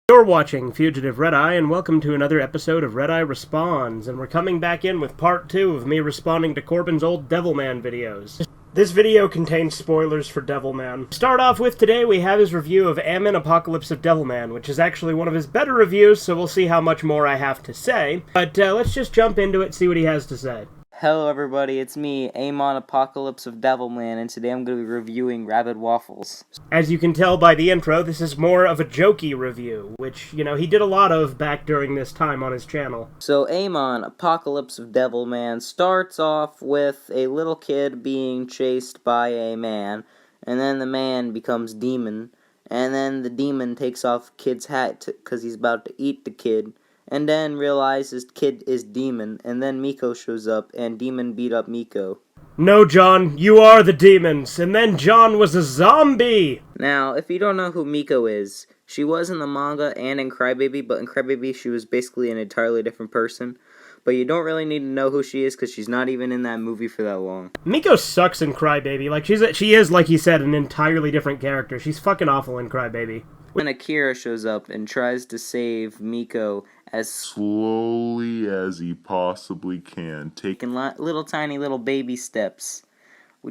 You're watching Fugitive Red-Eye, and welcome to another episode of Red-Eye Responds, and we're coming back in with part 2 of me responding to Corbin's old Devilman videos. This video contains spoilers for Devilman. To start off with today, we have his review of Ammon Apocalypse of Devilman, which is actually one of his better reviews, so we'll see how much more I have to say. But let's just jump into it, see what he has to say. Hello everybody, it's me, Ammon Apocalypse of Devilman, and today I'm going to be reviewing Rabid Waffles. As you can tell by the intro, this is more of a jokey review, which, you know, he did a lot of back during this time on his channel. So Ammon Apocalypse of Devilman starts off with a little kid being chased by a man, and then the man becomes demon, and then the demon takes off kid's hat because he's about to eat the kid. And then realizes kid is demon, and then Miko shows up, and demon beat up Miko. No, John, you are the demons, and then John was a zombie! Now, if you don't know who Miko is, she was in the manga and in Crybaby, but in Crybaby she was basically an entirely different person. But you don't really need to know who she is, because she's not even in that movie for that long. Miko sucks in Crybaby. Like, she is, like he said, an entirely different character. She's fucking awful in Crybaby. When Akira shows up and tries to save Miko as slowly as he possibly can, taking little tiny little baby steps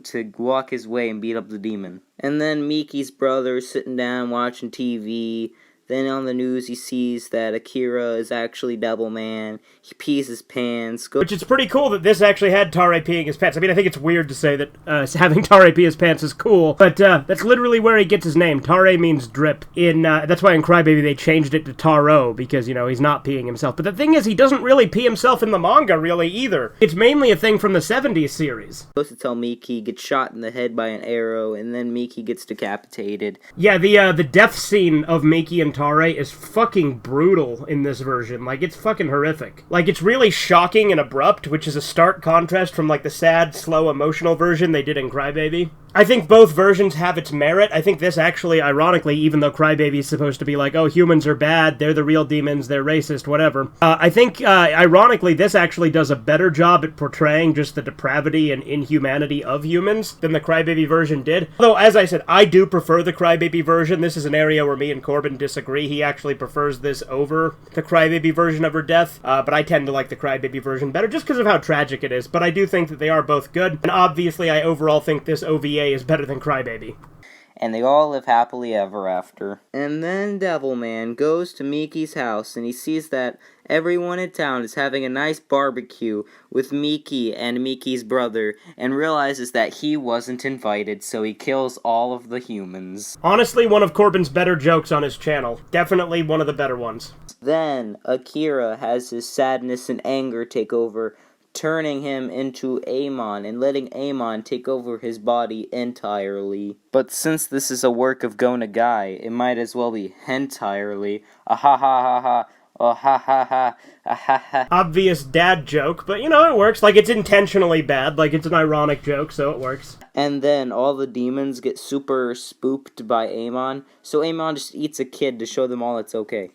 to walk his way and beat up the demon. And then Miki's brother is sitting down watching TV. Then on the news he sees that Akira is actually Devilman. He pees his pants. Which is pretty cool that this actually had Tare peeing his pants. I mean, I think it's weird to say that having Tare pee his pants is cool, but that's literally where he gets his name. Tare means drip. That's why in Crybaby they changed it to Taro, because, you know, he's not peeing himself. But the thing is, he doesn't really pee himself in the manga, really, either. It's mainly a thing from the 70s series. Supposed to tell Miki gets shot in the head by an arrow, and then Miki gets decapitated. Yeah, the death scene of Miki and Tare is fucking brutal in this version. Like, it's fucking horrific. Like, it's really shocking and abrupt, which is a stark contrast from, like, the sad, slow, emotional version they did in Crybaby. I think both versions have its merit. I think this actually, ironically, even though Crybaby is supposed to be like, oh, humans are bad, they're the real demons, they're racist, whatever. I think, ironically, this actually does a better job at portraying just the depravity and inhumanity of humans than the Crybaby version did. Although, as I said, I do prefer the Crybaby version. This is an area where me and Corbin disagree. He actually prefers this over the Crybaby version of her death, but I tend to like the Crybaby version better just because of how tragic it is. But I do think that they are both good, and obviously I overall think this OVA is better than Crybaby. And they all live happily ever after. And then Devilman goes to Miki's house, and he sees that everyone in town is having a nice barbecue with Miki and Miki's brother, and realizes that he wasn't invited, so he kills all of the humans. Honestly, one of Corbin's better jokes on his channel. Definitely one of the better ones. Then Akira has his sadness and anger take over, turning him into Ammon and letting Ammon take over his body entirely. But since this is a work of Go Nagai, it might as well be hentirely. Ah ha ha ha ha. Oh ha ha ha. Ah ha ha. Obvious dad joke, but you know, it works. Like, it's intentionally bad. Like, it's an ironic joke, so it works. And then all the demons get super spooked by Ammon, so Ammon just eats a kid to show them all it's okay.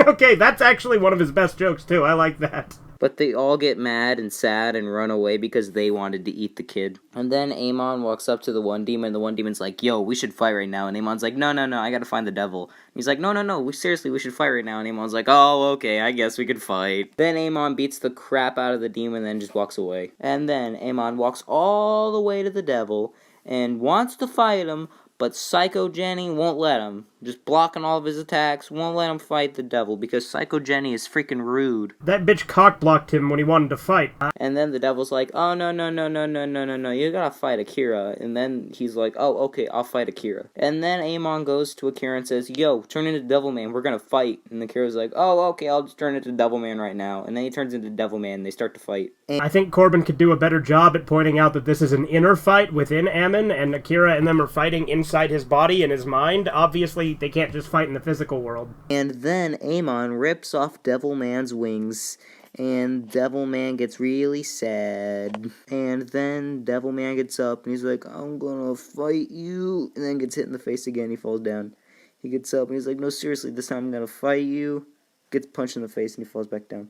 Okay, that's actually one of his best jokes, too. I like that. But they all get mad and sad and run away because they wanted to eat the kid. And then Ammon walks up to the one demon. The one demon's like, yo, we should fight right now. And Ammon's like, no, I gotta find the devil. And he's like, no, seriously, we should fight right now. And Ammon's like, oh, okay, I guess we could fight. Then Ammon beats the crap out of the demon and then just walks away. And then Ammon walks all the way to the devil and wants to fight him, but Psycho Jenny won't let him. Just blocking all of his attacks, won't let him fight the devil because Psycho Jenny is freaking rude. That bitch cock-blocked him when he wanted to fight. And then the devil's like, oh, no, you gotta fight Akira. And then he's like, oh, okay, I'll fight Akira. And then Ammon goes to Akira and says, yo, turn into Devilman, we're gonna fight. And Akira's like, oh, okay, I'll just turn into Devilman right now. And then he turns into Devilman and they start to fight. I think Corbin could do a better job at pointing out that this is an inner fight within Ammon, and Akira and them are fighting inside his body and his mind. Obviously, they can't just fight in the physical world. And then Ammon rips off Devilman's wings, and Devilman gets really sad. And then Devilman gets up, and he's like, I'm gonna fight you, and then gets hit in the face again, he falls down. He gets up, and he's like, no, seriously, this time I'm gonna fight you. Gets punched in the face, and he falls back down.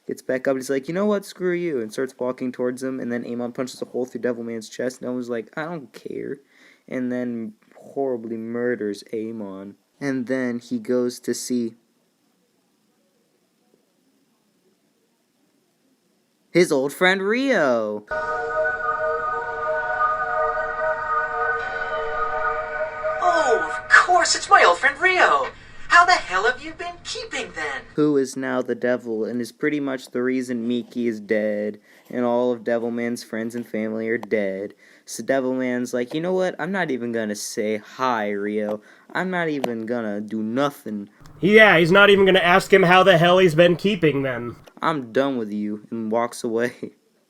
Gets back up, and he's like, you know what, screw you, and starts walking towards him, and then Ammon punches a hole through Devilman's chest, and I was like, I don't care. And then horribly murders Amon. And then he goes to see his old friend Rio. Oh, of course, it's my old friend Rio. How the hell have you been keeping then? Who is now the devil and is pretty much the reason Miki is dead and all of Devilman's friends and family are dead. So Devilman's like, you know what? I'm not even gonna say hi, Rio. I'm not even gonna do nothing. Yeah, he's not even gonna ask him how the hell he's been keeping then. I'm done with you, and walks away.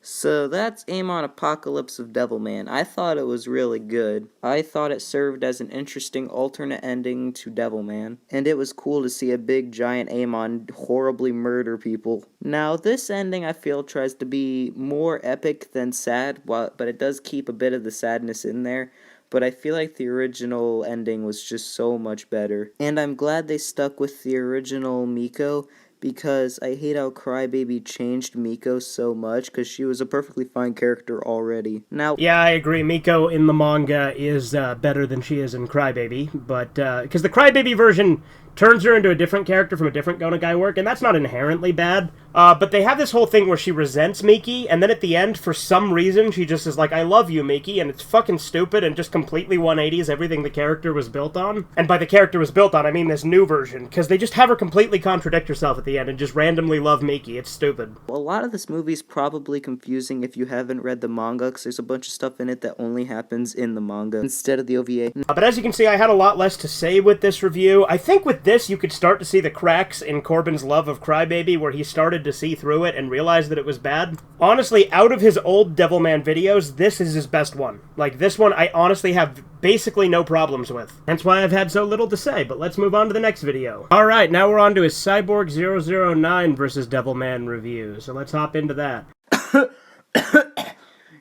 So that's Amon Apocalypse of Devilman. I thought it was really good. I thought it served as an interesting alternate ending to Devilman. And it was cool to see a big giant Amon horribly murder people. Now this ending I feel tries to be more epic than sad, but it does keep a bit of the sadness in there. But I feel like the original ending was just so much better. And I'm glad they stuck with the original Miko, because I hate how Crybaby changed Miko so much, because she was a perfectly fine character already. Now, yeah, I agree. Miko in the manga is better than she is in Crybaby, but because the Crybaby version turns her into a different character from a different Gonagai work, and that's not inherently bad. But they have this whole thing where she resents Miki, and then at the end, for some reason, she just is like, I love you, Miki, and it's fucking stupid and just completely 180s everything the character was built on. And by the character was built on, I mean this new version, because they just have her completely contradict herself at the end and just randomly love Miki. It's stupid. A lot of this movie is probably confusing if you haven't read the manga, because there's a bunch of stuff in it that only happens in the manga instead of the OVA. But as you can see, I had a lot less to say with this review. I think with this, you could start to see the cracks in Corbin's love of Crybaby, where he started to see through it and realize that it was bad. Honestly, out of his old Devilman videos, this is his best one. Like, this one I honestly have basically no problems with. Hence why I've had so little to say, but let's move on to the next video. Alright, now we're on to his Cyborg 009 versus Devilman review, so let's hop into that.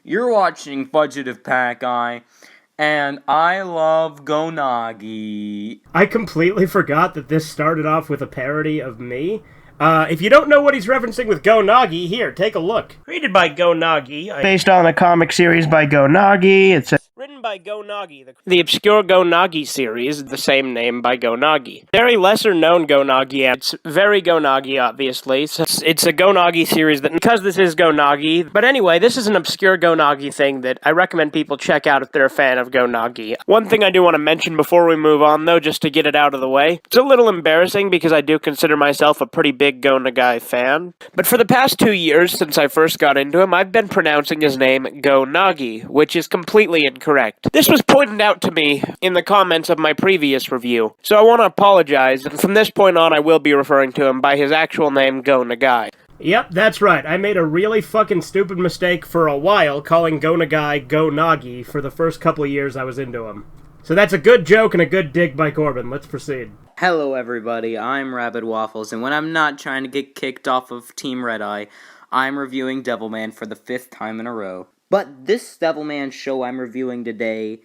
You're watching Fugitive Pack Eye, and I love Gonagi. I completely forgot that this started off with a parody of me. If you don't know what he's referencing with Go Nagi, here, take a look. Created by Go Nagi. Based on a comic series by Go Nagi. It's written by Go Nagi. The obscure Go Nagi series, the same name by Go Nagi. Very lesser known Go Nagi. It's very Go Nagi, obviously. So it's a Go Nagi series that, because this is Go Nagi. But anyway, this is an obscure Go Nagi thing that I recommend people check out if they're a fan of Go Nagi. One thing I do want to mention before we move on, though, just to get it out of the way. It's a little embarrassing because I do consider myself a pretty big Go Nagai fan. But for the past 2 years since I first got into him, I've been pronouncing his name Go Nagi, which is completely incorrect. This was pointed out to me in the comments of my previous review, so I want to apologize, and from this point on I will be referring to him by his actual name, Go Nagai. Yep, that's right. I made a really fucking stupid mistake for a while calling Go Nagai Go Nagi for the first couple of years I was into him. So that's a good joke and a good dig by Corbin. Let's proceed. Hello everybody, I'm Rabid Waffles, and when I'm not trying to get kicked off of Team Red Eye, I'm reviewing Devilman for the 5th time in a row. But this Devilman show I'm reviewing today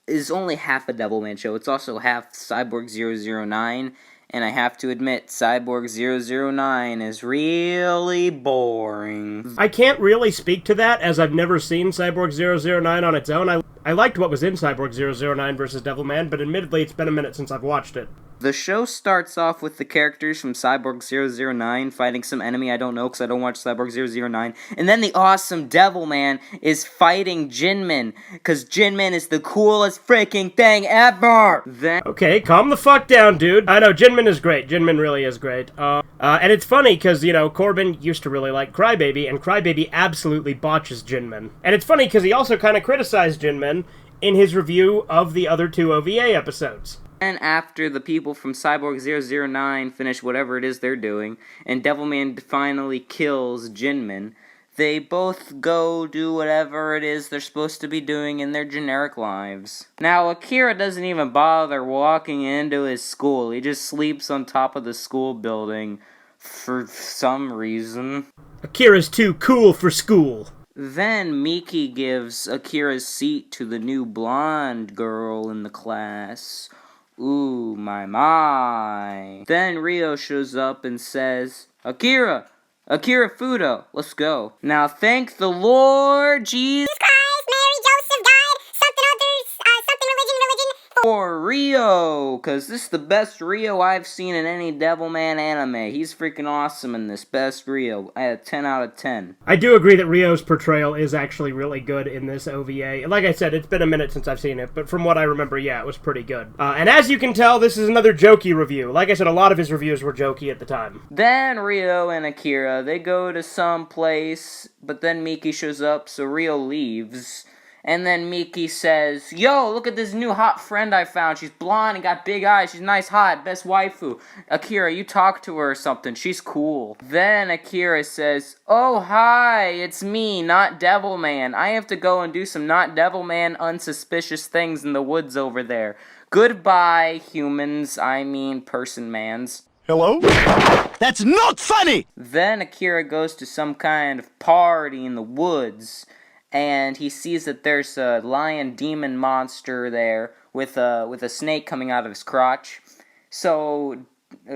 is only half a Devilman show. It's also half Cyborg 009, and I have to admit, Cyborg 009 is really boring. I can't really speak to that, as I've never seen Cyborg 009 on its own. I liked what was in Cyborg 009 versus Devilman, but admittedly it's been a minute since I've watched it. The show starts off with the characters from Cyborg 009 fighting some enemy I don't know because I don't watch Cyborg 009. And then the awesome Devilman is fighting Jinman, because Jinman is the coolest freaking thing ever! Okay, calm the fuck down, dude. I know, Jinman is great. Jinman really is great. And it's funny, because, you know, Corbin used to really like Crybaby, and Crybaby absolutely botches Jinman. And it's funny, because he also kind of criticized Jinman in his review of the other 2 OVA episodes. And after the people from Cyborg 009 finish whatever it is they're doing, and Devilman finally kills Jinman, they both go do whatever it is they're supposed to be doing in their generic lives. Now, Akira doesn't even bother walking into his school. He just sleeps on top of the school building for some reason. Akira's too cool for school. Then Miki gives Akira's seat to the new blonde girl in the class. Ooh, my. Then Rio shows up and says, Akira Fudo, let's go. Now thank the Lord Jesus Christ, Mary, Joseph, God, something others, something religion, for Rio, because this is the best Rio I've seen in any Devilman anime. He's freaking awesome in this. Best Rio. I had 10 out of 10. I do agree that Rio's portrayal is actually really good in this OVA. Like I said, it's been a minute since I've seen it, but from what I remember, yeah, it was pretty good. And as you can tell, this is another jokey review. Like I said, a lot of his reviews were jokey at the time. Then Rio and Akira, they go to some place, but then Miki shows up, so Rio leaves. And then Miki says, yo, look at this new hot friend I found. She's blonde and got big eyes. She's nice, hot, best waifu. Akira, you talk to her or something. She's cool. Then Akira says, oh, hi, it's me, not Devilman. I have to go and do some not Devilman unsuspicious things in the woods over there. Goodbye, humans. I mean, person-mans. Hello? That's not funny! Then Akira goes to some kind of party in the woods. And he sees that there's a lion demon monster there with a snake coming out of his crotch. So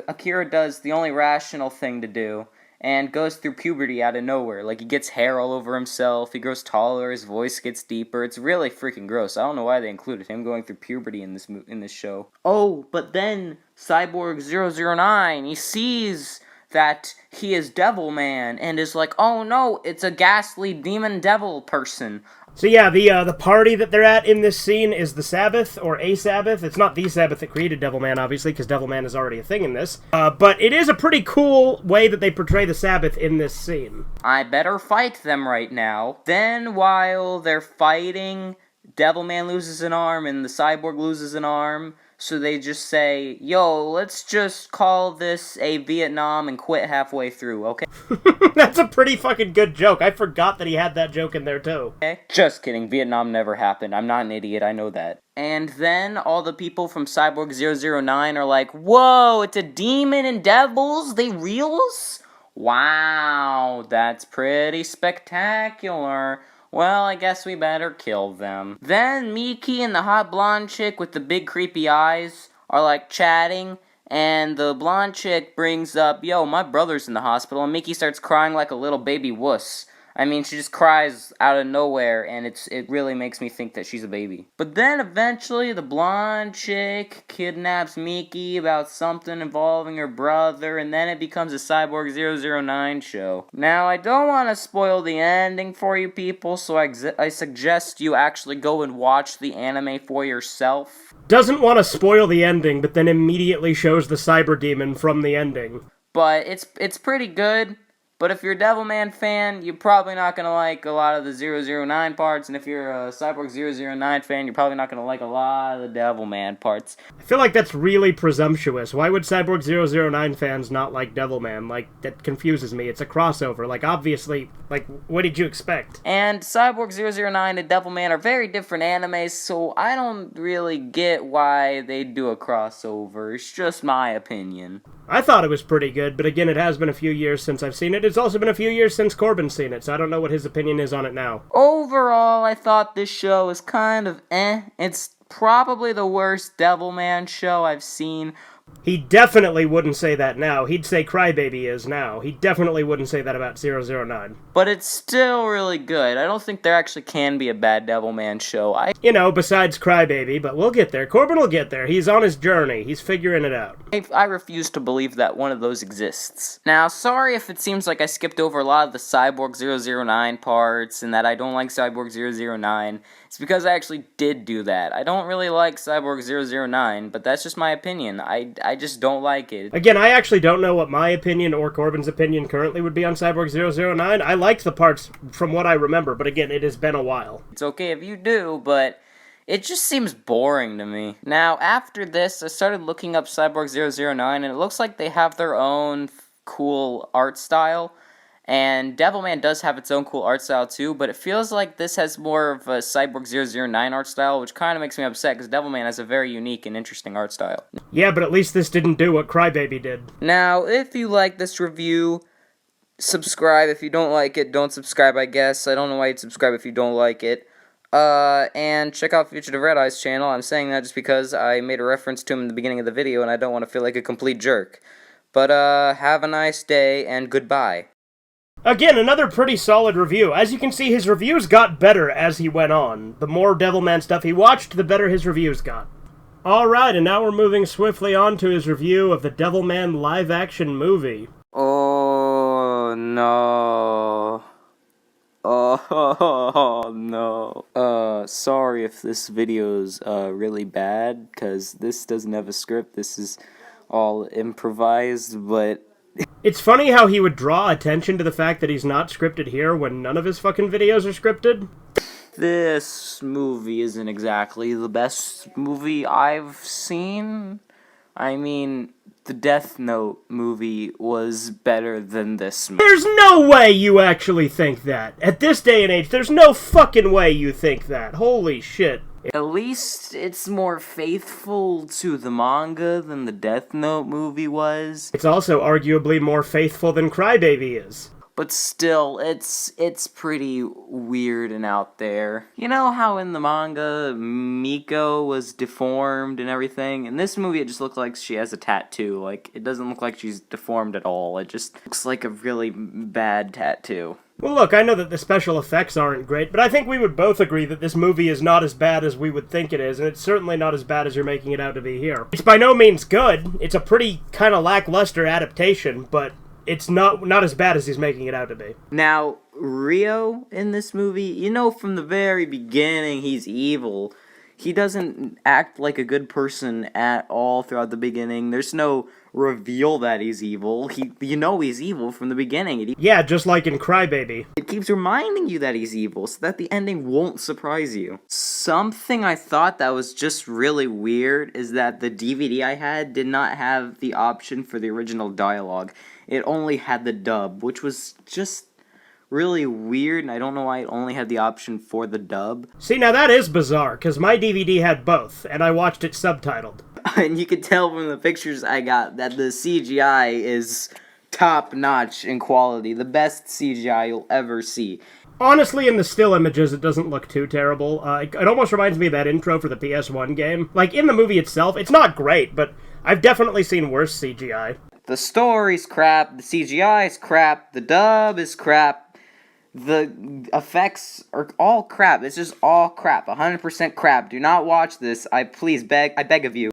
Akira does the only rational thing to do and goes through puberty out of nowhere. Like, he gets hair all over himself, he grows taller, his voice gets deeper. It's really freaking gross. I don't know why they included him going through puberty in this show. Oh, but then Cyborg 009, he sees that he is Devilman, and is like, oh no, it's a ghastly demon devil person. So yeah, the party that they're at in this scene is the Sabbath, or a Sabbath. It's not the Sabbath that created Devilman, obviously, because Devilman is already a thing in this. But it is a pretty cool way that they portray the Sabbath in this scene. I better fight them right now. Then while they're fighting, Devilman loses an arm, and the Cyborg loses an arm. So they just say, yo, let's just call this a Vietnam and quit halfway through, okay? That's a pretty fucking good joke. I forgot that he had that joke in there, too. Okay? Just kidding. Vietnam never happened. I'm not an idiot. I know that. And then all the people from Cyborg 009 are like, whoa, it's a demon and devils? They reals? Wow, that's pretty spectacular. Well, I guess we better kill them. Then Miki and the hot blonde chick with the big creepy eyes are like chatting, and the blonde chick brings up, yo, my brother's in the hospital, and Miki starts crying like a little baby wuss. I mean, she just cries out of nowhere, and it really makes me think that she's a baby. But then eventually the blonde chick kidnaps Miki about something involving her brother, and then it becomes a Cyborg 009 show. Now, I don't want to spoil the ending for you people, so I suggest you actually go and watch the anime for yourself. Doesn't want to spoil the ending, but then immediately shows the Cyber Demon from the ending. But it's pretty good. But if you're a Devilman fan, you're probably not going to like a lot of the 009 parts. And if you're a Cyborg 009 fan, you're probably not going to like a lot of the Devilman parts. I feel like that's really presumptuous. Why would Cyborg 009 fans not like Devilman? Like, that confuses me. It's a crossover. Like, obviously, like, what did you expect? And Cyborg 009 and Devilman are very different animes, so I don't really get why they do a crossover. It's just my opinion. I thought it was pretty good, but again, it has been a few years since I've seen it. It's also been a few years since Corbin's seen it, so I don't know what his opinion is on it now. Overall, I thought this show is kind of It's probably the worst Devilman show I've seen. He definitely wouldn't say that now. He'd say Crybaby is now. He definitely wouldn't say that about 009. But it's still really good. I don't think there actually can be a bad Devilman show. You know, besides Crybaby, but we'll get there. Corbin will get there. He's on his journey. He's figuring it out. I refuse to believe that one of those exists. Now, sorry if it seems like I skipped over a lot of the Cyborg 009 parts and that I don't like Cyborg 009. It's because I actually did do that. I don't really like Cyborg 009, but that's just my opinion. I just don't like it. Again, I actually don't know what my opinion or Corbin's opinion currently would be on Cyborg 009. I liked the parts from what I remember, but again, it has been a while. It's okay if you do, but it just seems boring to me. Now, after this, I started looking up Cyborg 009, and it looks like they have their own cool art style. And Devilman does have its own cool art style too, but it feels like this has more of a Cyborg 009 art style, which kind of makes me upset, because Devilman has a very unique and interesting art style. Yeah, but at least this didn't do what Crybaby did. Now, if you like this review, subscribe. If you don't like it, don't subscribe, I guess. I don't know why you'd subscribe if you don't like it. And check out Fugitive Red Eye's channel. I'm saying that just because I made a reference to him in the beginning of the video, and I don't want to feel like a complete jerk. But, have a nice day, and goodbye. Again, another pretty solid review. As you can see, his reviews got better as he went on. The more Devilman stuff he watched, the better his reviews got. Alright, and now we're moving swiftly on to his review of the Devilman live-action movie. Oh, no. Oh, no. Sorry if this video's, really bad, because this doesn't have a script. This is all improvised, but... It's funny how he would draw attention to the fact that he's not scripted here when none of his fucking videos are scripted. This movie isn't exactly the best movie I've seen. I mean, the Death Note movie was better than this movie. There's no way you actually think that. At this day and age, there's no fucking way you think that. Holy shit. At least it's more faithful to the manga than the Death Note movie was. It's also arguably more faithful than Crybaby is. But still, it's pretty weird and out there. You know how in the manga, Miko was deformed and everything? In this movie, it just looks like she has a tattoo. Like, it doesn't look like she's deformed at all. It just looks like a really bad tattoo. Well, look, I know that the special effects aren't great, but I think we would both agree that this movie is not as bad as we would think it is, and it's certainly not as bad as you're making it out to be here. It's by no means good. It's a pretty kind of lackluster adaptation, but it's not as bad as he's making it out to be. Now, Rio in this movie, you know from the very beginning he's evil. He doesn't act like a good person at all throughout the beginning. There's no reveal that he's evil. You know he's evil from the beginning. Yeah, just like in Crybaby. It keeps reminding you that he's evil so that the ending won't surprise you. Something I thought that was just really weird is that the DVD I had did not have the option for the original dialogue. It only had the dub, which was just really weird, and I don't know why it only had the option for the dub. See, now that is bizarre, because my DVD had both, and I watched it subtitled. And you can tell from the pictures I got that the CGI is top-notch in quality. The best CGI you'll ever see. Honestly, in the still images, it doesn't look too terrible. It almost reminds me of that intro for the PS1 game. Like, in the movie itself, it's not great, but I've definitely seen worse CGI. The story's crap, the CGI's crap, the dub is crap. The effects are all crap. It's just all crap. 100% crap. Do not watch this. I beg of you.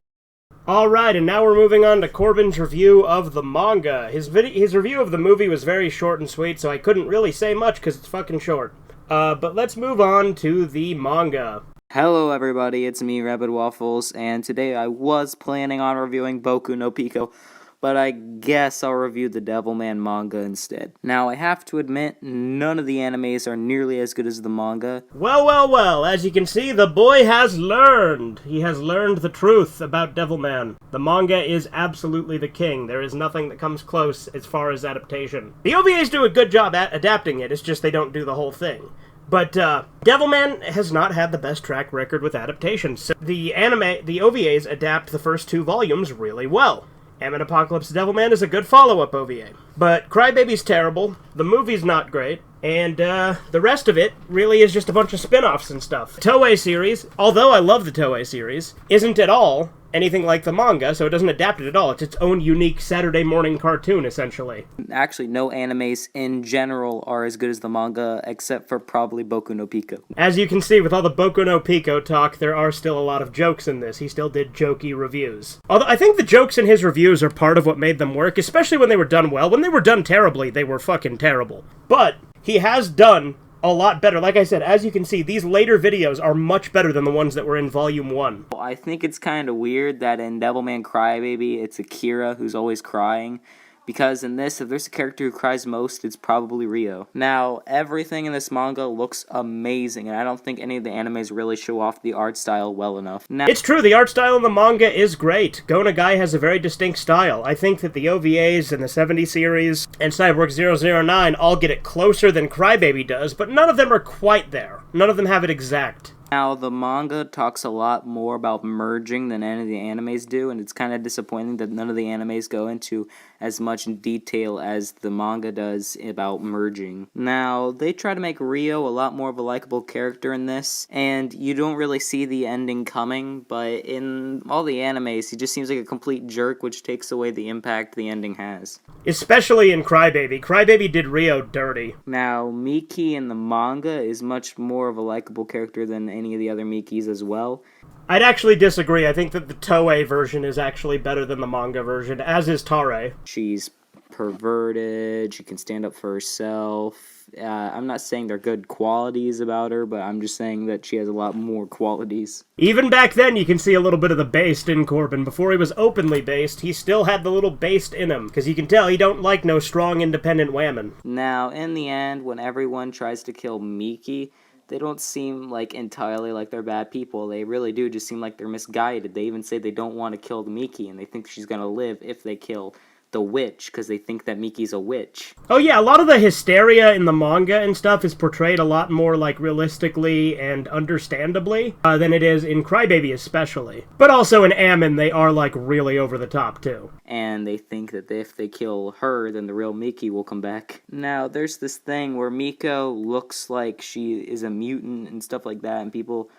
Alright, and now we're moving on to Corbin's review of the manga. His review of the movie was very short and sweet, so I couldn't really say much because it's fucking short. But let's move on to the manga. Hello everybody, it's me, Rabbit Waffles, and today I was planning on reviewing Boku no Pico, but I guess I'll review the Devilman manga instead. Now, I have to admit, none of the animes are nearly as good as the manga. Well, as you can see, the boy has learned. He has learned the truth about Devilman. The manga is absolutely the king. There is nothing that comes close as far as adaptation. The OVAs do a good job at adapting it, it's just they don't do the whole thing. But, Devilman has not had the best track record with adaptations. So the OVAs adapt the first 2 volumes really well. Ammon Apocalypse Devilman is a good follow-up OVA. But Crybaby's terrible, the movie's not great, and the rest of it really is just a bunch of spin-offs and stuff. The Toei series, although I love the Toei series, isn't at all anything like the manga, so it doesn't adapt it at all. It's its own unique Saturday morning cartoon, essentially. Actually, no animes in general are as good as the manga, except for probably Boku no Pico. As you can see, with all the Boku no Pico talk, there are still a lot of jokes in this. He still did jokey reviews. Although I think the jokes in his reviews are part of what made them work, especially when they were done well. When they were done terribly, they were fucking terrible. But he has done a lot better. Like I said, as you can see, these later videos are much better than the ones that were in Volume 1. I think it's kind of weird that in Devilman Crybaby, it's Akira who's always crying. Because in this, if there's a character who cries most, it's probably Rio. Now, everything in this manga looks amazing, and I don't think any of the animes really show off the art style well enough. Now, it's true, the art style in the manga is great. Go Nagai has a very distinct style. I think that the OVAs and the 70 series and Cyborg 009 all get it closer than Crybaby does, but none of them are quite there. None of them have it exact. Now, the manga talks a lot more about merging than any of the animes do, and it's kind of disappointing that none of the animes go into as much detail as the manga does about merging. Now, they try to make Rio a lot more of a likable character in this, and you don't really see the ending coming, but in all the animes, he just seems like a complete jerk, which takes away the impact the ending has. Especially in Crybaby. Crybaby did Rio dirty. Now, Miki in the manga is much more of a likable character than any of the other Mikis as well. I'd actually disagree. I think that the Toei version is actually better than the manga version, as is Tare. She's perverted, she can stand up for herself. I'm not saying they're good qualities about her, but I'm just saying that she has a lot more qualities. Even back then, you can see a little bit of the based in Corbin. Before he was openly based, he still had the little based in him, because you can tell he don't like no strong, independent women. Now, in the end, when everyone tries to kill Miki, they don't seem like entirely like they're bad people. They really do just seem like they're misguided. They even say they don't want to kill Miki, and they think she's gonna live if they kill the witch, because they think that Miki's a witch. Oh yeah, a lot of the hysteria in the manga and stuff is portrayed a lot more, like, realistically and understandably than it is in Crybaby especially. But also in Ammon, they are, like, really over the top, too. And they think that if they kill her, then the real Miki will come back. Now, there's this thing where Miko looks like she is a mutant and stuff like that, and people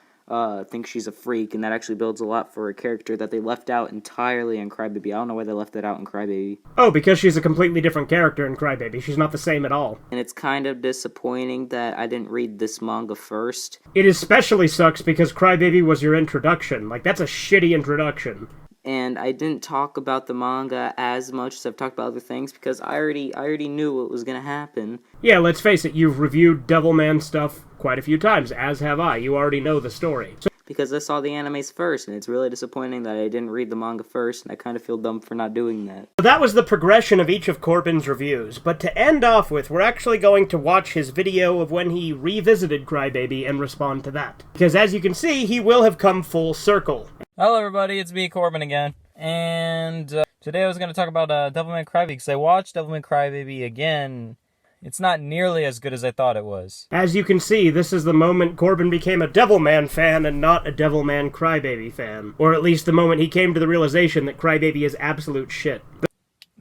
think she's a freak, and that actually builds a lot for a character that they left out entirely in Crybaby. I don't know why they left that out in Crybaby. Oh, because she's a completely different character in Crybaby. She's not the same at all. And it's kind of disappointing that I didn't read this manga first. It especially sucks because Crybaby was your introduction. Like, that's a shitty introduction. And I didn't talk about the manga as much as I've talked about other things because I already knew what was going to happen. Yeah, let's face it, you've reviewed Devilman stuff quite a few times, as have I. You already know the story. Because I saw the animes first, and it's really disappointing that I didn't read the manga first, and I kind of feel dumb for not doing that. So that was the progression of each of Corbin's reviews, but to end off with, we're actually going to watch his video of when he revisited Crybaby and respond to that. Because as you can see, he will have come full circle. Hello everybody, it's me, Corbin again, and today I was going to talk about Devilman Crybaby, because I watched Devilman Crybaby again. It's not nearly as good as I thought it was. As you can see, this is the moment Corbin became a Devilman fan and not a Devilman Crybaby fan. Or at least the moment he came to the realization that Crybaby is absolute shit.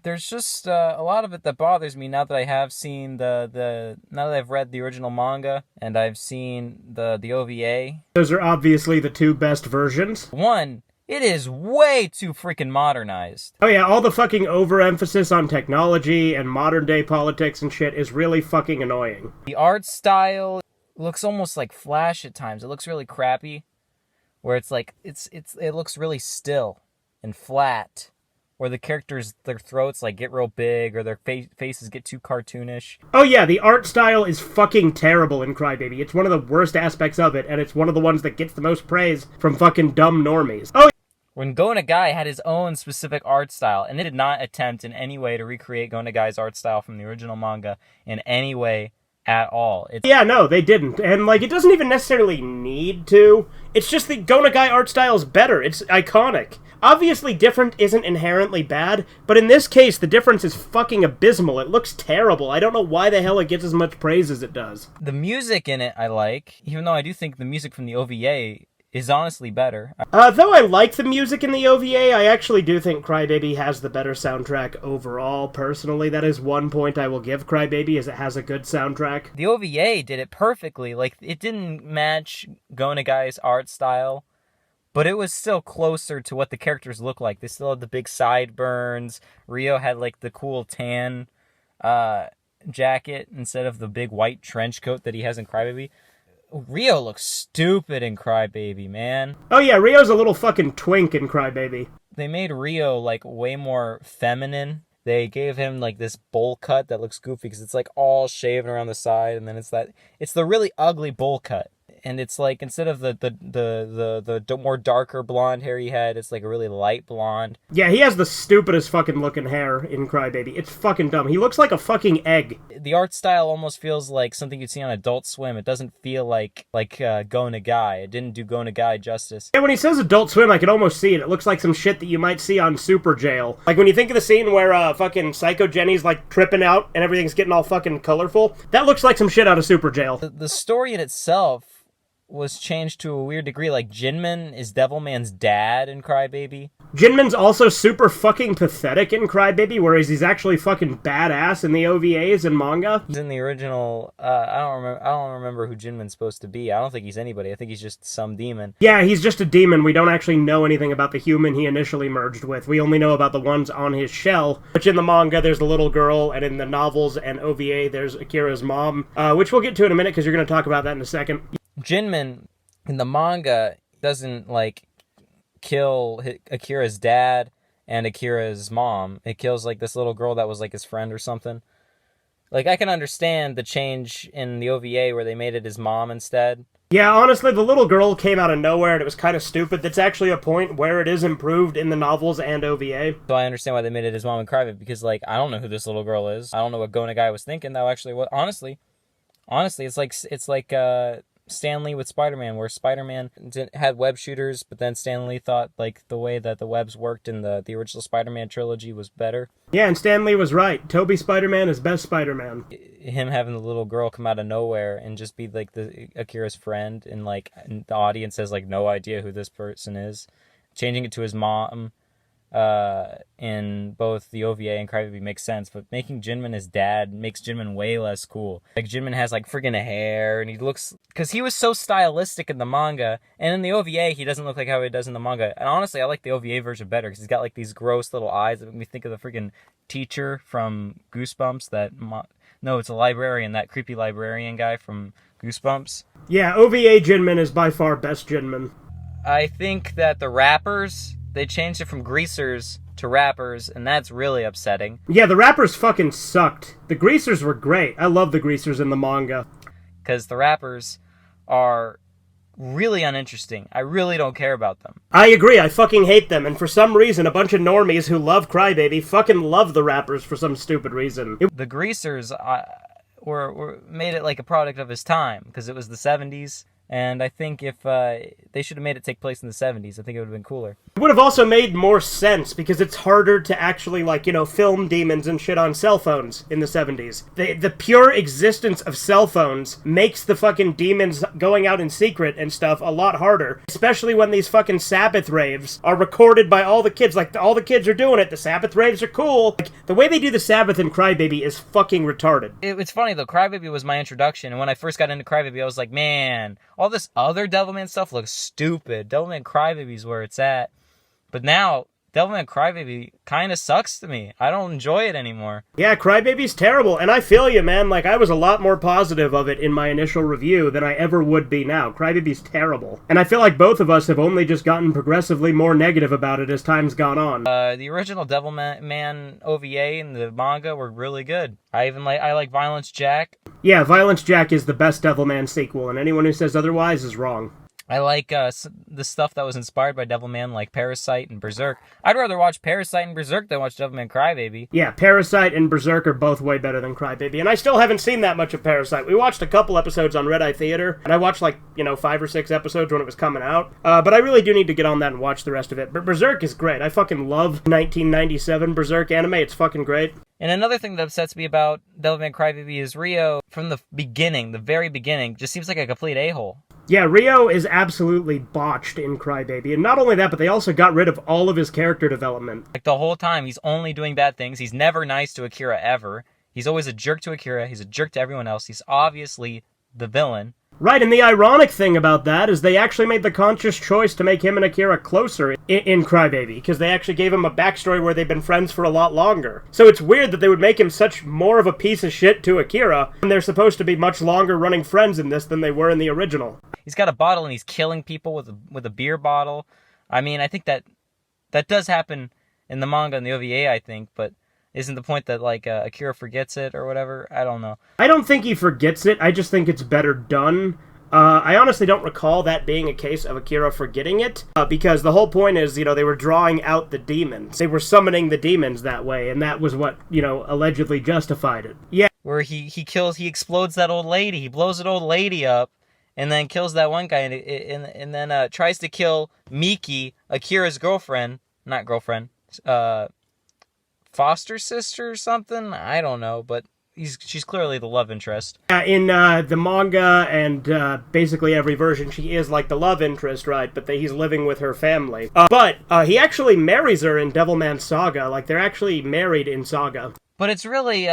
There's just a lot of it that bothers me now that I have seen now that I've read the original manga and I've seen the OVA. Those are obviously the two best versions. One, it is way too freaking modernized. Oh yeah, all the fucking overemphasis on technology and modern day politics and shit is really fucking annoying. The art style looks almost like Flash at times. It looks really crappy, where it's like it looks really still and flat. Where the characters, their throats like get real big, or their faces get too cartoonish. Oh yeah, the art style is fucking terrible in Crybaby. It's one of the worst aspects of it, and it's one of the ones that gets the most praise from fucking dumb normies. Oh, when Go Nagai had his own specific art style, and they did not attempt in any way to recreate Go Nagai's art style from the original manga in any way at all. Yeah, no, they didn't. And, like, it doesn't even necessarily need to. It's just the Go Nagai art style is better. It's iconic. Obviously, different isn't inherently bad, but in this case, the difference is fucking abysmal. It looks terrible. I don't know why the hell it gets as much praise as it does. The music in it I like, even though I do think the music from the OVA is honestly better. Though I like the music in the OVA, I actually do think Crybaby has the better soundtrack overall, personally. That is one point I will give Crybaby, is it has a good soundtrack. The OVA did it perfectly. Like, it didn't match Go Nagai's art style, but it was still closer to what the characters look like. They still had the big sideburns. Rio had, like, the cool tan jacket instead of the big white trench coat that he has in Crybaby. Rio looks stupid in Crybaby, man. Oh yeah, Rio's a little fucking twink in Crybaby. They made Rio, like, way more feminine. They gave him, like, this bowl cut that looks goofy, because it's, like, all shaven around the side, and then it's the really ugly bowl cut. And it's like, instead of the more darker blonde hair he had, it's like a really light blonde. Yeah, he has the stupidest fucking looking hair in Crybaby. It's fucking dumb. He looks like a fucking egg. The art style almost feels like something you'd see on Adult Swim. It doesn't feel like Go Nagai. It didn't do Go Nagai justice. And when he says Adult Swim, I can almost see it. It looks like some shit that you might see on Super Jail. Like when you think of the scene where fucking Psycho Jenny's like tripping out and everything's getting all fucking colorful, that looks like some shit out of Super Jail. The story in itself was changed to a weird degree. Like, Jinman is Devilman's dad in Crybaby. Jinman's also super fucking pathetic in Crybaby, whereas he's actually fucking badass in the OVAs and manga. He's in the original, I don't remember who Jinman's supposed to be. I don't think he's anybody. I think he's just some demon. Yeah, he's just a demon. We don't actually know anything about the human he initially merged with. We only know about the ones on his shell, which in the manga there's the little girl, and in the novels and OVA there's Akira's mom, which we'll get to in a minute because you're going to talk about that in a second. Jinman in the manga, doesn't, like, kill Akira's dad and Akira's mom. It kills, like, this little girl that was, like, his friend or something. Like, I can understand the change in the OVA where they made it his mom instead. Yeah, honestly, the little girl came out of nowhere and it was kind of stupid. That's actually a point where it is improved in the novels and OVA. So I understand why they made it his mom in Crybaby, because, like, I don't know who this little girl is. I don't know what Gonagai was thinking. That actually, what honestly, it's like Stan Lee with Spider-Man, where Spider-Man had web shooters, but then Stan Lee thought, like, the way that the webs worked in the original Spider-Man trilogy was better. Yeah, and Stan Lee was right. Toby Spider-Man is best Spider-Man. Him having the little girl come out of nowhere and just be, like, the Akira's friend, and, like, the audience has, like, no idea who this person is. Changing it to his mom in both the OVA and Crybaby makes sense, but making Jinmin his dad makes Jinmin way less cool. Like, Jinmin has, like, friggin' hair, and he looks... Because he was so stylistic in the manga, and in the OVA, he doesn't look like how he does in the manga. And honestly, I like the OVA version better, because he's got, like, these gross little eyes that make me think of the friggin' teacher from Goosebumps, No, it's a librarian, that creepy librarian guy from Goosebumps. Yeah, OVA Jinmin is by far best Jinmin. I think that the rappers... They changed it from greasers to rappers, and that's really upsetting. Yeah, the rappers fucking sucked. The greasers were great. I love the greasers in the manga. Because the rappers are really uninteresting. I really don't care about them. I agree, I fucking hate them, and for some reason, a bunch of normies who love Crybaby fucking love the rappers for some stupid reason. The greasers were made it like a product of his time, because it was the 70s. And I think if they should have made it take place in the 70s, I think it would have been cooler. It would have also made more sense, because it's harder to actually, like, you know, film demons and shit on cell phones in the 70s. The pure existence of cell phones makes the fucking demons going out in secret and stuff a lot harder. Especially when these fucking Sabbath raves are recorded by all the kids. Like, all the kids are doing it. The Sabbath raves are cool. Like, the way they do the Sabbath in Crybaby is fucking retarded. It's funny, though. Crybaby was my introduction, and when I first got into Crybaby, I was like, man... All this other Devilman stuff looks stupid. Devilman Crybaby's where it's at. But now, Devilman Crybaby kind of sucks to me. I don't enjoy it anymore. Yeah, Crybaby's terrible, and I feel you, man. Like, I was a lot more positive of it in my initial review than I ever would be now. Crybaby's terrible. And I feel like both of us have only just gotten progressively more negative about it as time's gone on. The original Devilman OVA and the manga were really good. I like Violence Jack. Yeah, Violence Jack is the best Devilman sequel, and anyone who says otherwise is wrong. I like the stuff that was inspired by Devilman, like Parasite and Berserk. I'd rather watch Parasite and Berserk than watch Devilman Crybaby. Yeah, Parasite and Berserk are both way better than Crybaby, and I still haven't seen that much of Parasite. We watched a couple episodes on Red Eye Theater, and I watched, like, 5 or 6 episodes when it was coming out. But I really do need to get on that and watch the rest of it. But Berserk is great. I fucking love 1997 Berserk anime. It's fucking great. And another thing that upsets me about Devilman Crybaby is Rio, from the beginning, the very beginning, just seems like a complete a-hole. Yeah, Rio is absolutely botched in Crybaby. And not only that, but they also got rid of all of his character development. Like, the whole time, he's only doing bad things. He's never nice to Akira, ever. He's always a jerk to Akira. He's a jerk to everyone else. He's obviously the villain. Right, and the ironic thing about that is they actually made the conscious choice to make him and Akira closer in Crybaby, because they actually gave him a backstory where they've been friends for a lot longer. So it's weird that they would make him such more of a piece of shit to Akira, and they're supposed to be much longer running friends in this than they were in the original. He's got a bottle and he's killing people with a beer bottle. I mean, I think that does happen in the manga and the OVA, I think, but isn't the point that, like, Akira forgets it or whatever? I don't know. I don't think he forgets it, I just think it's better done. I honestly don't recall that being a case of Akira forgetting it, because the whole point is, they were drawing out the demons. They were summoning the demons that way, and that was what, allegedly justified it. Yeah. Where he explodes that old lady. He blows that old lady up, and then kills that one guy, and then tries to kill Miki, Akira's foster sister or something? I don't know, but she's clearly the love interest. In the manga and basically every version, she is like the love interest, right? But he's living with her family. But he actually marries her in Devilman Saga. Like, they're actually married in Saga. But it's really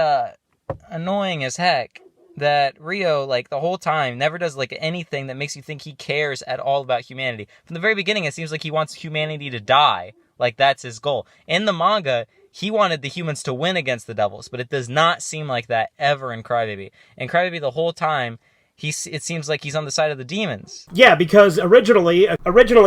annoying as heck that Rio, like, the whole time, never does, like, anything that makes you think he cares at all about humanity. From the very beginning, it seems like he wants humanity to die. Like, that's his goal. In the manga, he wanted the humans to win against the devils, but it does not seem like that ever in Crybaby. In Crybaby, the whole time, it seems like he's on the side of the demons. Yeah, because originally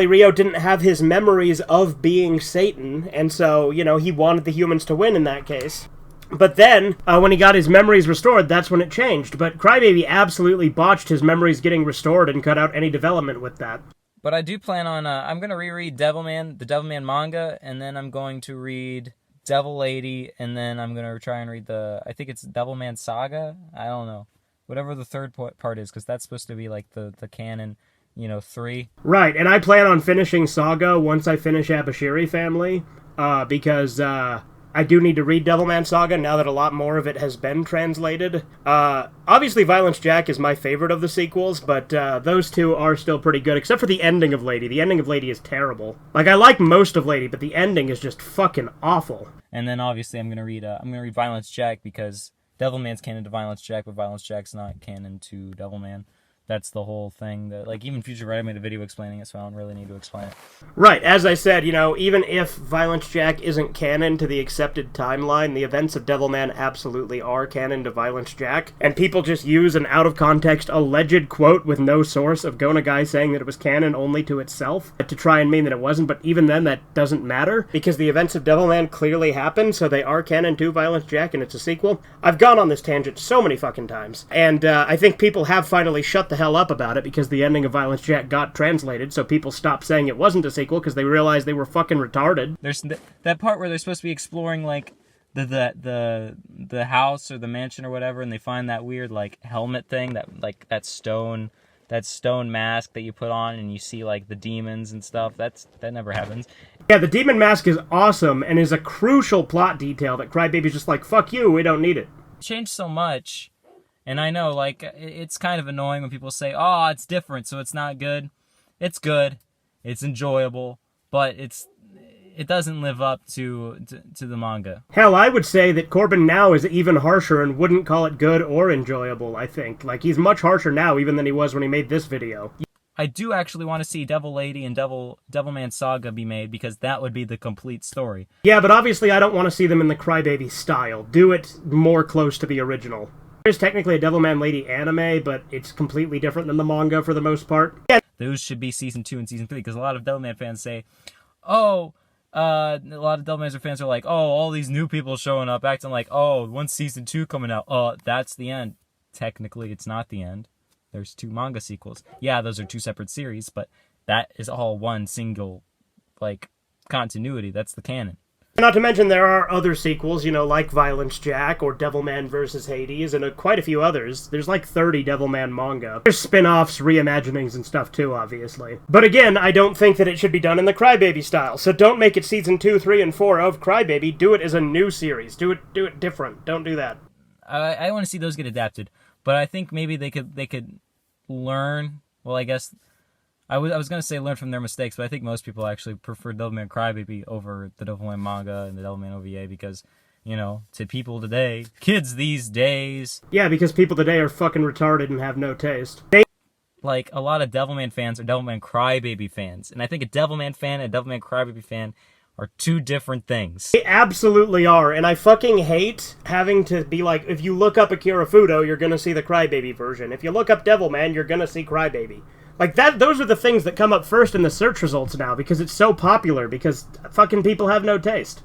Rio didn't have his memories of being Satan, and so, he wanted the humans to win in that case. But then, when he got his memories restored, that's when it changed. But Crybaby absolutely botched his memories getting restored and cut out any development with that. But I do plan on, I'm going to reread Devilman, the Devilman manga, and then I'm going to read Devil Lady, and then I'm going to try and read I think it's Devilman Saga? I don't know. Whatever the third part is, because that's supposed to be like the canon, 3. Right, and I plan on finishing Saga once I finish Abashiri Family, because I do need to read Devilman Saga now that a lot more of it has been translated. Obviously, Violence Jack is my favorite of the sequels, but those two are still pretty good, except for the ending of Lady. The ending of Lady is terrible. Like, I like most of Lady, but the ending is just fucking awful. And then obviously I'm gonna read Violence Jack because Devilman's canon to Violence Jack, but Violence Jack's not canon to Devilman. That's the whole thing. That, like, even Future Red made a video explaining it, so I don't really need to explain it. Right, as I said, even if Violence Jack isn't canon to the accepted timeline, the events of Devilman absolutely are canon to Violence Jack, and people just use an out-of-context alleged quote with no source of Gonagai saying that it was canon only to itself to try and mean that it wasn't, but even then that doesn't matter, because the events of Devilman clearly happened, so they are canon to Violence Jack, and it's a sequel. I've gone on this tangent so many fucking times, and I think people have finally shut the hell up about it because the ending of Violence Jack got translated, so people stopped saying it wasn't a sequel because they realized they were fucking retarded. There's that part where they're supposed to be exploring like the house or the mansion or whatever, and they find that weird like helmet thing, that stone mask that you put on and you see like the demons and stuff. That never happens. Yeah, the demon mask is awesome and is a crucial plot detail that Crybaby's just like, fuck you, we don't need it. Changed so much. And I know, like, it's kind of annoying when people say, oh, it's different, so it's not good. It's good. It's enjoyable. But it doesn't live up to the manga. Hell, I would say that Corbin now is even harsher and wouldn't call it good or enjoyable, I think. Like, he's much harsher now even than he was when he made this video. I do actually want to see Devil Lady and Devilman Saga be made, because that would be the complete story. Yeah, but obviously I don't want to see them in the Crybaby style. Do it more close to the original. There's technically a Devilman Lady anime, but it's completely different than the manga for the most part. Yeah. Those should be Season 2 and Season 3, because a lot of Devilman fans say, a lot of Devilman fans are like, oh, all these new people showing up, acting like, oh, when's Season 2 coming out? That's the end. Technically, it's not the end. There's 2 manga sequels. Yeah, those are 2 separate series, but that is all one single, like, continuity. That's the canon. Not to mention there are other sequels, like Violence Jack or Devilman vs. Hades, and quite a few others. There's like 30 Devilman manga. There's spin-offs, reimaginings, and stuff too, obviously. But again, I don't think that it should be done in the Crybaby style, so don't make it Season 2, 3, and 4 of Crybaby. Do it as a new series. Do it different. Don't do that. I want to see those get adapted, but I think maybe they could learn, well, I guess... I was going to say learn from their mistakes, but I think most people actually prefer Devilman Crybaby over the Devilman manga and the Devilman OVA because, to people today, kids these days... Yeah, because people today are fucking retarded and have no taste. Like, a lot of Devilman fans are Devilman Crybaby fans, and I think a Devilman fan and a Devilman Crybaby fan are 2 different things. They absolutely are, and I fucking hate having to be like, if you look up Akira Fudo, you're going to see the Crybaby version. If you look up Devilman, you're going to see Crybaby. Like, those are the things that come up first in the search results now, because it's so popular, because fucking people have no taste.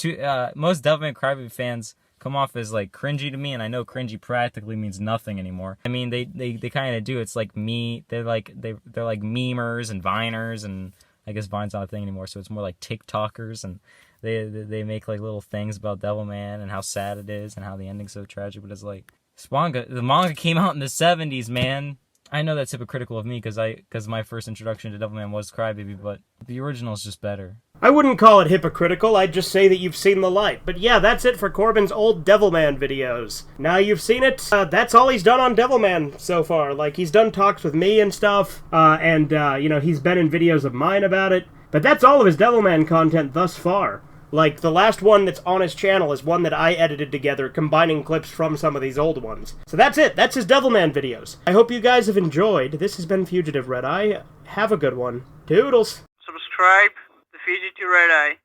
Most Devilman Crybaby fans come off as, like, cringy to me, and I know cringy practically means nothing anymore. I mean, they kind of do. It's like they're like memers and viners, and I guess Vine's not a thing anymore, so it's more like TikTokers, and they make, like, little things about Devilman and how sad it is and how the ending's so tragic, but it's like, the manga came out in the 70s, man. I know that's hypocritical of me because my first introduction to Devilman was Crybaby, but the original is just better. I wouldn't call it hypocritical, I'd just say that you've seen the light. But yeah, that's it for Corbin's old Devilman videos. Now you've seen it, that's all he's done on Devilman so far. Like, he's done talks with me and stuff, and he's been in videos of mine about it. But that's all of his Devilman content thus far. Like, the last one that's on his channel is one that I edited together, combining clips from some of these old ones. So that's it. That's his Devilman videos. I hope you guys have enjoyed. This has been Fugitive Red Eye. Have a good one. Toodles. Subscribe to Fugitive Red Eye.